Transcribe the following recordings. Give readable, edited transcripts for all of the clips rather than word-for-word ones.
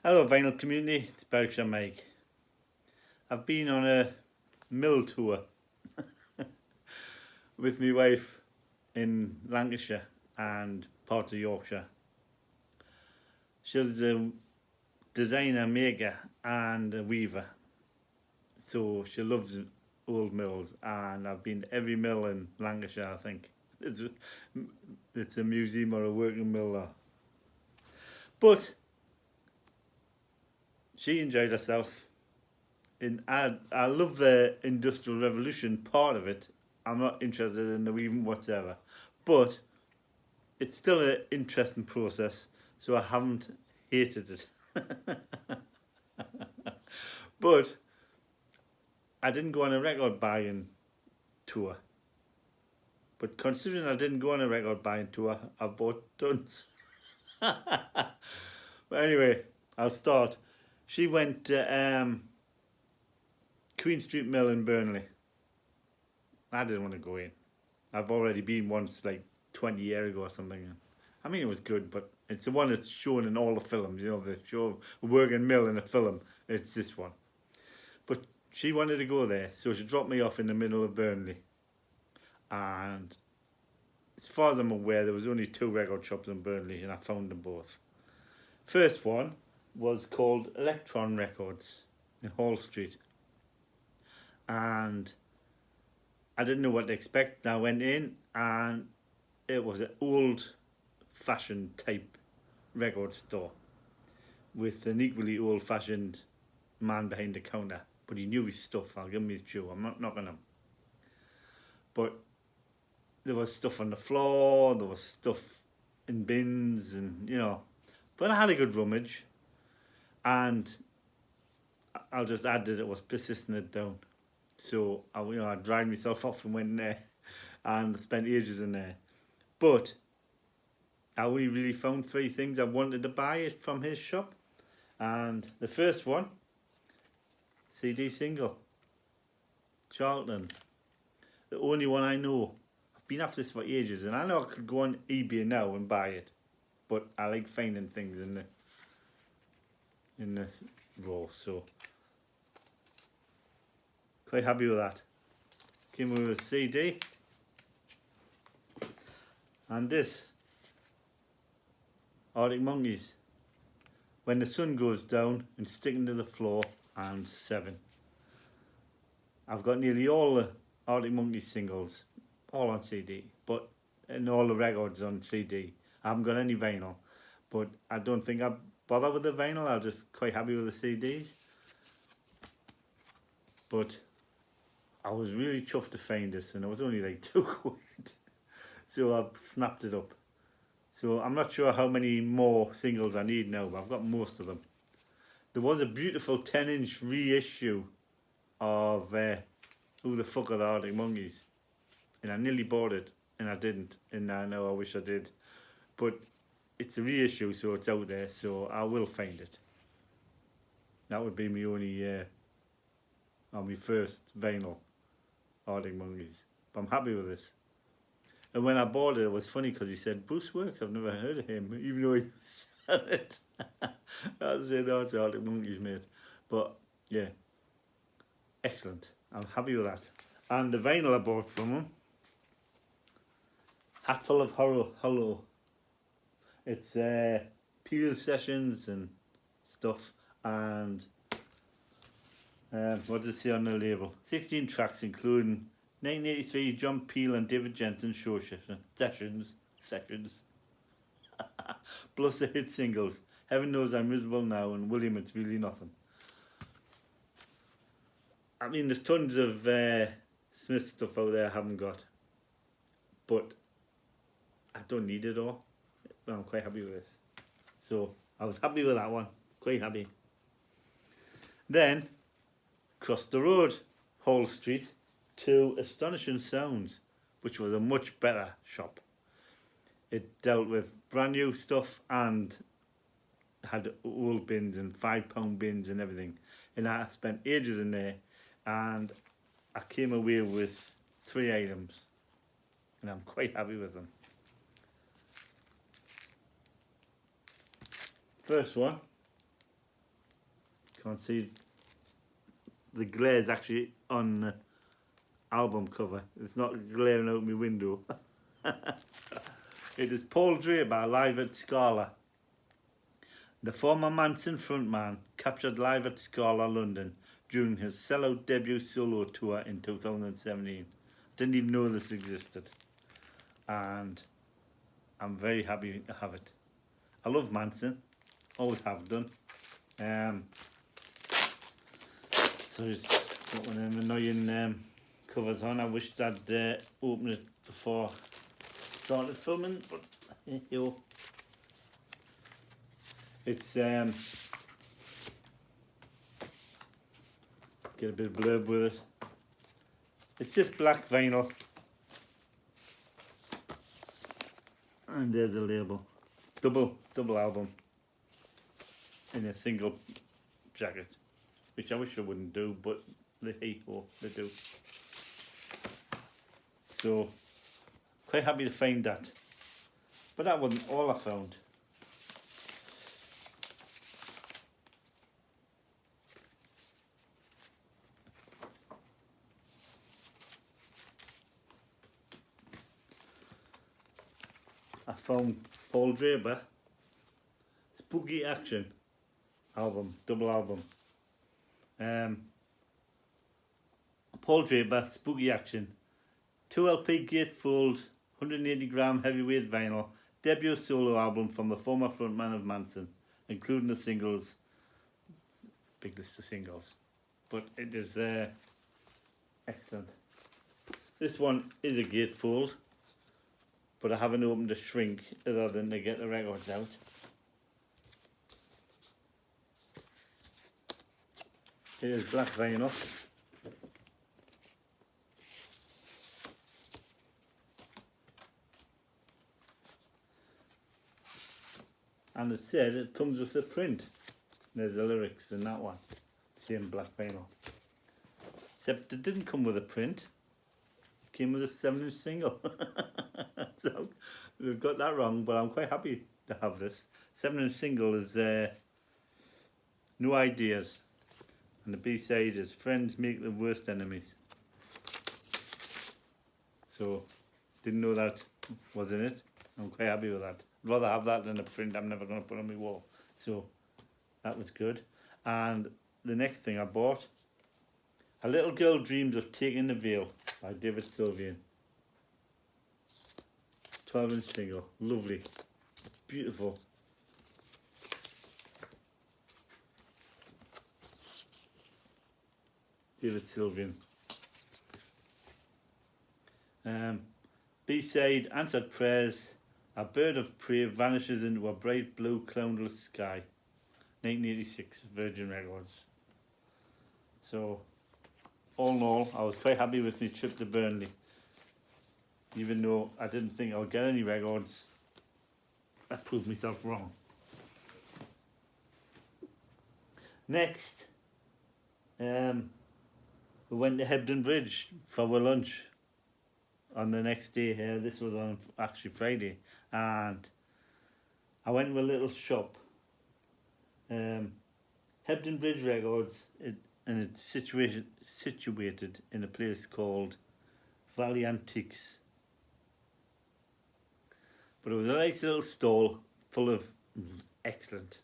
Hello vinyl community, it's Berkshire Mike. I've been on a mill tour with my wife in Lancashire and part of Yorkshire. She's a designer, maker and a weaver. So she loves old mills, and I've been to every mill in Lancashire, I think. It's a museum or a working mill there. But she enjoyed herself. I love the Industrial Revolution part of it. I'm not interested in the weaving whatsoever, but it's still an interesting process, so I haven't hated it. But I didn't go on a record buying tour. But considering I didn't go on a record buying tour, I bought tons. But anyway, I'll start. She went to Queen Street Mill in Burnley. I didn't want to go in. I've already been once, like 20 years ago or something. I mean, it was good, but it's the one that's shown in all the films. You know, the show a working mill in a film. It's this one. But she wanted to go there, so she dropped me off in the middle of Burnley. And as far as I'm aware, there was only 2 record shops in Burnley, and I found them both. First one was called Electron Records in Hall Street. And I didn't know what to expect. I went in and it was an old-fashioned type record store with an equally old-fashioned man behind the counter. But he knew his stuff. I'll give him his due. I'm not knocking him. But there was stuff on the floor. There was stuff in bins, and you know. But I had a good rummage, and I'll just add that it was persisting it down. So I dragged myself off and went in there and spent ages in there. But I only really found 3 things I wanted to buy from his shop. And the first one, CD single, Charlton. The only one I know. I've been after this for ages, and I know I could go on eBay now and buy it. But I like finding things in the raw, so quite happy with that. Came with a CD, and this Arctic Monkeys, When the Sun Goes Down and Sticking to the Floor, and 7. I've got nearly all the Arctic Monkeys singles, all on CD, and all the records on CD. I haven't got any vinyl, but I don't think I'll bother with the vinyl. I'm just quite happy with the CDs. But I was really chuffed to find this, and it was only like £2. So I snapped it up. So I'm not sure how many more singles I need now, but I've got most of them. There was a beautiful 10-inch reissue of Who the Fuck Are the Arctic Monkeys, and I nearly bought it, and I didn't, and I know I wish I did. But it's a reissue, so it's out there, so I will find it. That would be my only, on my first vinyl, Arctic Monkeys. But I'm happy with this. And when I bought it, it was funny because he said, Bruce Works, I've never heard of him, even though he said it. I said, no, it's Arctic Monkeys, mate. But, yeah, excellent. I'm happy with that. And the vinyl I bought from him, Hatful of Hollow. It's Peel sessions and stuff, and what does it say on the label? 16 tracks, including 1983 John Peel and David Jensen show sessions, plus the hit singles Heaven Knows I'm Miserable Now and William It's Really Nothing. I mean, there's tons of Smith stuff out there I haven't got, but I don't need it all. I'm quite happy with this. So I was happy with that one. Quite happy. Then crossed the road, Hall Street, to Astonishing Sounds, which was a much better shop. It dealt with brand new stuff and had old bins and £5 bins and everything. And I spent ages in there, and I came away with 3 items, and I'm quite happy with them. First one Can't see the glare's actually on the album cover. It's not glaring out my window. It is Paul Draper live at Scala. The former Manson frontman captured live at Scala, London during his sellout debut solo tour in 2017. Didn't even know this existed. And I'm very happy to have it. I love Manson. Always have done. So just got one of them annoying covers on. I wished I'd opened it before I started filming, but yo, it's get a bit of blurb with it. It's just black vinyl, and there's a label. Double album in a single jacket, which I wish I wouldn't do, but they do. So quite happy to find that, but that wasn't all I found. I found Paul Draper Spooky Action album, double album. Paul Draper Spooky Action, 2 LP gatefold, 180 gram heavyweight vinyl, debut solo album from the former frontman of Manson, including the singles. Big list of singles, but it is excellent. This one is a gatefold, but I haven't opened the shrink other than to get the records out. It is black vinyl. And it said it comes with a print. There's the lyrics in that one. Same black vinyl. Except it didn't come with a print. It came with a 7-inch single. So we've got that wrong, but I'm quite happy to have this. 7-inch single is No Ideas. And the B-side is Friends Make the Worst Enemies. So, didn't know that was in it. I'm quite happy with that. I'd rather have that than a print I'm never going to put on my wall. So, that was good. And the next thing I bought, A Little Girl Dreams of Taking the Veil by David Sylvian. 12-inch single. Lovely. Beautiful. David Sylvian. B-side, Answered Prayers. A bird of prey vanishes into a bright blue cloudless sky. 1986, Virgin Records. So, all in all, I was quite happy with my trip to Burnley. Even though I didn't think I would get any records, I proved myself wrong. Next, we went to Hebden Bridge for our lunch on the next day here. This was on actually Friday, and I went to a little shop, Hebden Bridge Records, and it's situated in a place called Valley Antiques. But it was a nice little stall full of excellent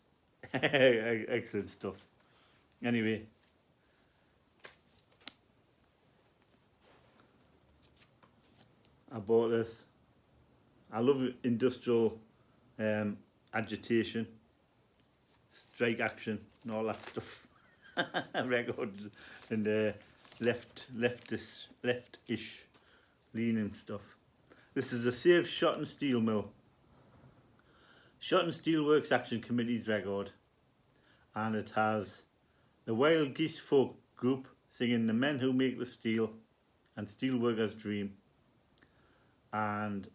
stuff. Anyway, I bought this. I love industrial agitation, strike action and all that stuff. Records and leftish leaning stuff. This is a safe Shot and Steel mill. Shot and Steel Works Action Committee's record, and it has the Wild Geese Folk Group singing The Men Who Make the Steel and Steelworkers Dream, and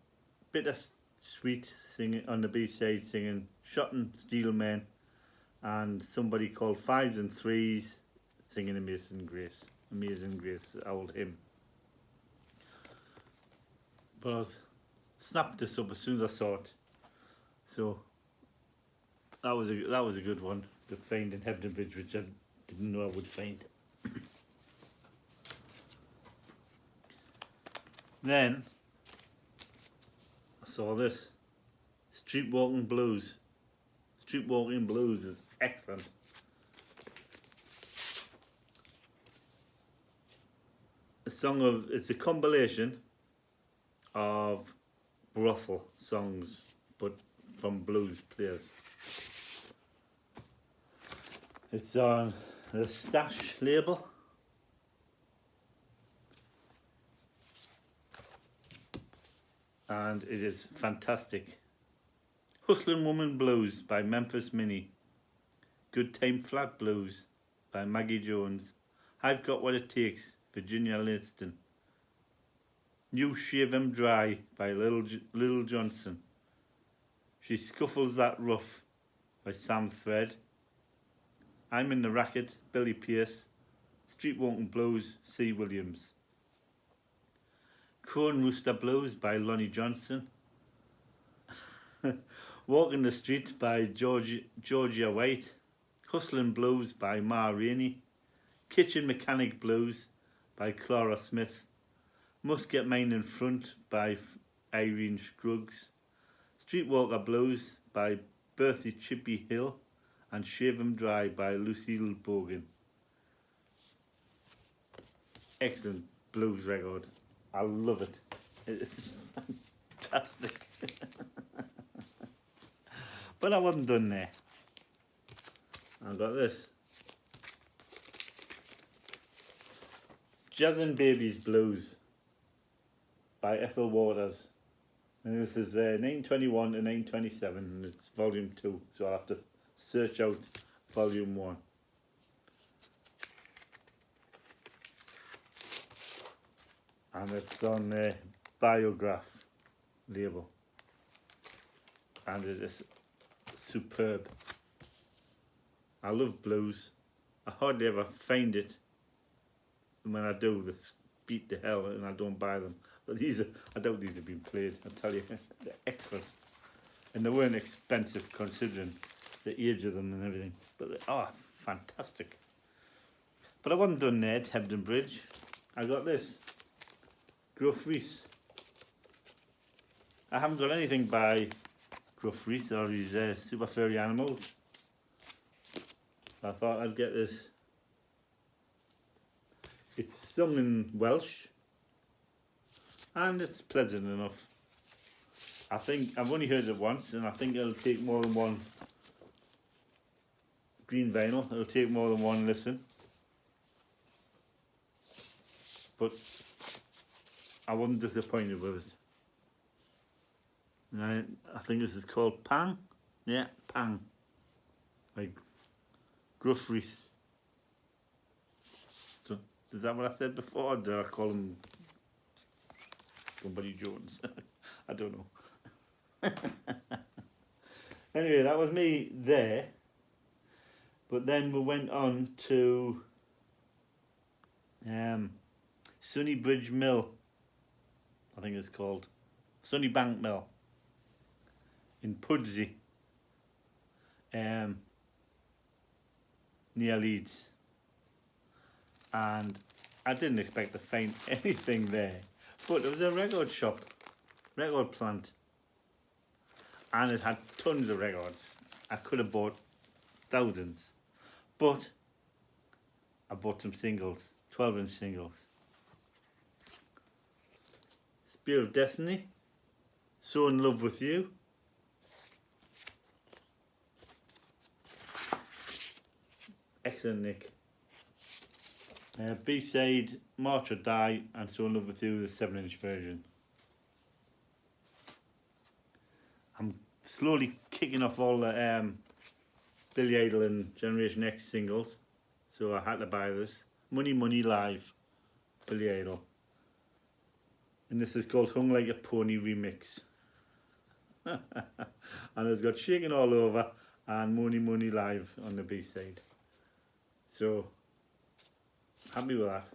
Bittersweet singing on the B-side, singing Shot and Steel Men, and somebody called Fives and Threes singing Amazing Grace, old hymn. But I snapped this up as soon as I saw it, so that was a good one to find in Hebden Bridge, which I didn't know I would find. Then I saw this Streetwalking Blues. Streetwalking Blues is excellent. It's a compilation of brothel songs, but from blues players. It's on the Stash label. And it is fantastic. Hustlin' Woman Blues by Memphis Minnie. Good Time Flat Blues by Maggie Jones. I've Got What It Takes, Virginia Liston. New Shave 'Em Dry by Little Johnson. She Scuffles That Rough by Sam Thread. I'm in the Racket, Billy Pierce. Streetwalking Blues, C. Williams. Crone Rooster Blues by Lonnie Johnson. Walking the Streets by Georgia White. Hustlin' Blues by Ma Rainey. Kitchen Mechanic Blues by Clara Smith. Must Get Mine in Front by Irene Scruggs. Streetwalker Blues by Berthy Chippy Hill. And Shave 'Em Dry by Lucille Bogan. Excellent blues record. I love it. It's fantastic. But I wasn't done there. I've got this. Jazzin' Babies Blues by Ethel Waters. And this is 921 to 927 and it's volume 2. So I'll have to search out volume 1. And it's on the Biograph label. And it is superb. I love blues. I hardly ever find it. And when I do, they beat the hell and I don't buy them. But I doubt these have been played, I tell you. They're excellent. And they weren't expensive considering the age of them and everything. But they fantastic. But I wasn't done there at Hebden Bridge. I got this. Gruff Rhys. I haven't got anything by Gruff Rhys or his Super Furry Animals. I thought I'd get this. It's sung in Welsh and it's pleasant enough. I think I've only heard it once and I think it'll take more than one green vinyl. It'll take more than one listen. But I wasn't disappointed with it. And I think this is called Pang. Yeah, Pang. Like Gruff Rhys. So, is that what I said before? Or did I call him somebody Jones? I don't know. Anyway, that was me there. But then we went on to Sunny Bridge Mill. I think it's called Sunny Bank Mill in Pudsey, near Leeds. And I didn't expect to find anything there, but it was a record shop, record plant, and it had tons of records. I could have bought thousands, but I bought some singles, 12-inch singles. Spear of Destiny, So in Love with You, excellent nick. B-side, March or Die, and So in Love with You, the 7-inch version. I'm slowly kicking off all the Billy Idol and Generation X singles, so I had to buy this. Money Money Live, Billy Idol. And this is called Hung Like a Pony Remix. And it's got Shaking All Over and Money Money Live on the B-side. So, happy with that.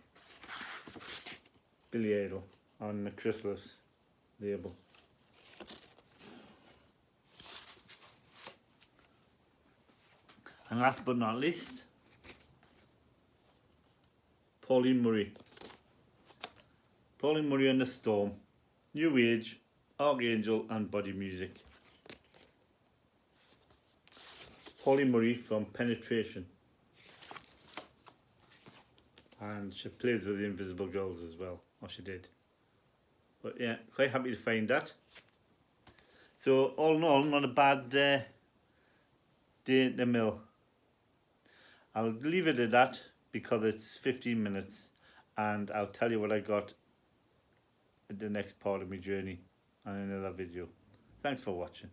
Billy Idol on the Chrysalis label. And last but not least, Pauline Murray. Pauline Murray and the Storm. New Age, Archangel and Body Music. Pauline Murray from Penetration. And she plays with the Invisible Girls as well, or she did. But yeah, quite happy to find that. So all in all, not a bad day at the mill. I'll leave it at that because it's 15 minutes and I'll tell you what I got at the next part of my journey on another video. Thanks for watching.